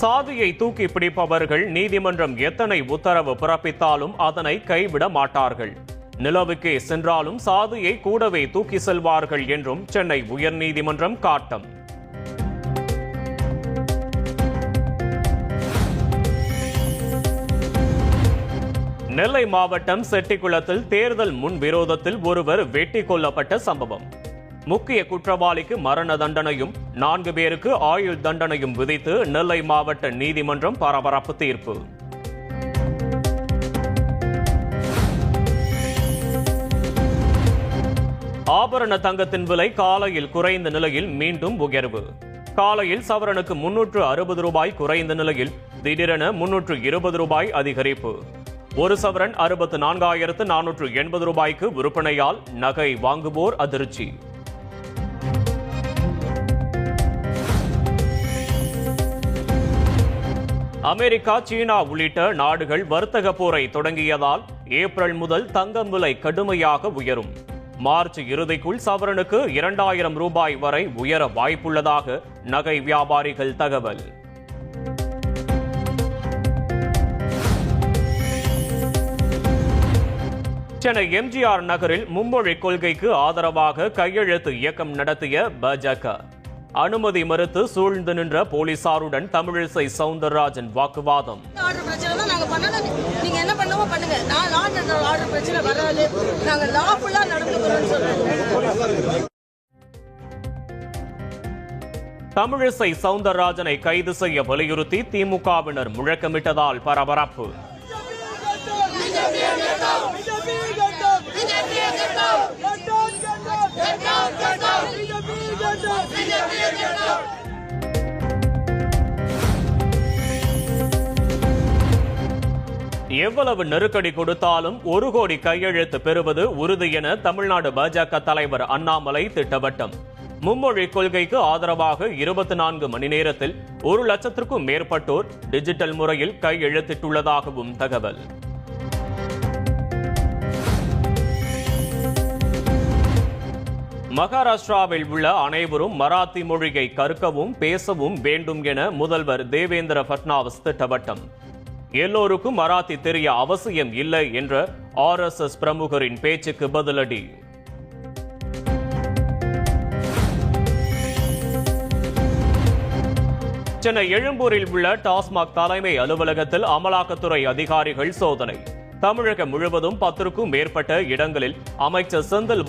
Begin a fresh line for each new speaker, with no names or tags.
சாதியை தூக்கி பிடிப்பவர்கள் நீதிமன்றம் எத்தனை உத்தரவு பிறப்பித்தாலும் அதனை கைவிட மாட்டார்கள். நிலவுக்கே சென்றாலும் சாதியை கூடவே தூக்கி செல்வார்கள் என்றும் சென்னை உயர்நீதிமன்றம் காட்டம். நெல்லை மாவட்டம் செட்டிக்குளத்தில் தேர்தல் முன்விரோதத்தில் ஒருவர் வெட்டி கொல்லப்பட்ட சம்பவம். முக்கிய குற்றவாளிக்கு மரண தண்டனையும் 4 பேருக்கு ஆயுள் தண்டனையும் விதித்து நெல்லை மாவட்ட நீதிமன்றம் பரபரப்பு தீர்ப்பு. ஆபரண தங்கத்தின் விலை காலையில் குறைந்த நிலையில் மீண்டும் உயர்வு. காலையில் சவரனுக்கு 360 ரூபாய் குறைந்த நிலையில் திடீரென 320 ரூபாய் அதிகரிப்பு. ஒரு சவரன் 64,480 ரூபாய்க்கு விற்பனையால் நகை வாங்குவோர் அதிர்ச்சி. அமெரிக்கா, சீனா உள்ளிட்ட நாடுகள் வர்த்தக போரை தொடங்கியதால் ஏப்ரல் முதல் தங்கம் விலை கடுமையாக உயரும். மார்ச் இறுதிக்குள் சவரனுக்கு 2,000 ரூபாய் வரை உயர வாய்ப்புள்ளதாக நகை வியாபாரிகள் தகவல். சென்னை எம்ஜிஆர் நகரில் மும்மொழி கொள்கைக்கு ஆதரவாக கையெழுத்து இயக்கம் நடத்திய பாஜக அனுமதி மறுத்து சூழ்ந்து நின்ற போலீசாருடன் தமிழிசை சவுந்தரராஜன் வாக்குவாதம். தமிழிசை சவுந்தரராஜனை கைது செய்ய வலியுறுத்தி திமுகவினர் முழக்கமிட்டதால் பரபரப்பு. எவ்வளவு நெருக்கடி கொடுத்தாலும் 1 கோடி கையெழுத்து பெறுவது உறுதி என தமிழ்நாடு பாஜக தலைவர் அண்ணாமலை திட்டவட்டம். மும்மொழி கொள்கைக்கு ஆதரவாக 24 மணி நேரத்தில் 1 லட்சத்திற்கும் மேற்பட்டோர் டிஜிட்டல் முறையில் கையெழுத்திட்டுள்ளதாகவும் தகவல். மகாராஷ்டிராவில் உள்ள அனைவரும் மராத்தி மொழியை கற்கவும் பேசவும் வேண்டும் என முதல்வர் தேவேந்திர பட்னாவிஸ் திட்டவட்டம். எல்லோருக்கும் மராத்தி தெரிய அவசியம் இல்லை என்ற RSS பிரமுகரின் பேச்சுக்கு பதிலடி. சென்னை எழும்பூரில் உள்ள டாஸ்மாக் தலைமை அலுவலகத்தில் அமலாக்கத்துறை அதிகாரிகள் சோதனை. தமிழகம் முழுவதும் 10க்கும் மேற்பட்ட இடங்களில் அமைச்சர் செந்தில்